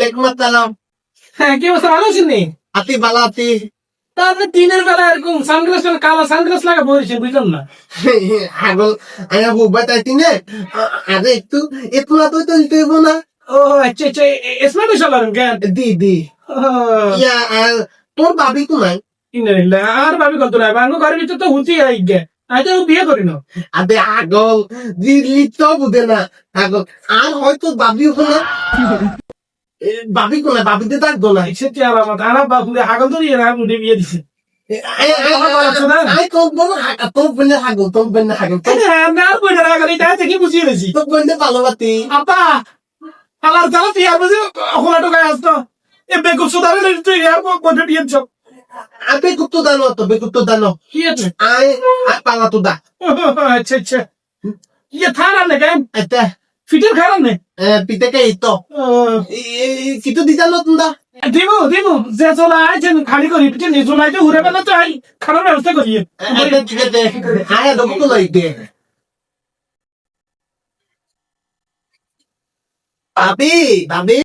ওয়ালাইকুম আসসালাম। হ্যাঁ, কি অবস্থা, ভালো আছেন নি? আতি বালা আতি। তারপরে দিনের বেলা এরকম সানগ্লাস কালা সানগ্লাস লাগা বলেছেন, বুঝলাম না। আগল আয়া বুবা তাইতি নে। আরে একটু একটু না তো দিতে হইব না। ও আচ্ছা আচ্ছা, স্মার্ট সালারেন কেন? দি দি। ইয়া আর তোর ভাবি তো নাই। ইন্দিল্লা আর ভাবি কত নাই, বাঙ্গো ঘরের ভিতর তো হুতি আই গে। আমি তো বিয়ে করি না। আবে আগল দিলি তো বুঝে না। আগল আর হয়তো ভাবি হলো ভাবি কোনা ভাবিতে থাকতো না। সেটি আলামত আর বাবু হাগল তো দিয়ে না, মুড়ে বিয়ে দিছে। আই তোর বলো তোর বোনে হাগল তোর বোনে হাগল না বুঝে না, এটা থেকে বুঝিয়ে দিছি। তোর বোনে ভালো বাতি। আপা আমার তারা তুই আর বুঝে ওখানে টোকায় আসতো। এ বেকুব সুদারে তুই আর বন্ধু বিয়ে দিছ। আবে কুত্তো দানো তো বেকুত্তো দানো। কি আছে? আই পালা তো দা। আচ্ছা আচ্ছা, ইয়ে থারান না কেন? এটা ফিটের খারান না? পিতেকে ইতো কিতো দিতা নতুন দা। দিব দিব, যে চলা আছেন খালি করি পিঠে নিয়ে চলাইতে ঘুরে বেলা তো আই খারাপ ব্যবস্থা করি। ঠিক আছে আয় ডবল তো লইতে ভাবি ভাবি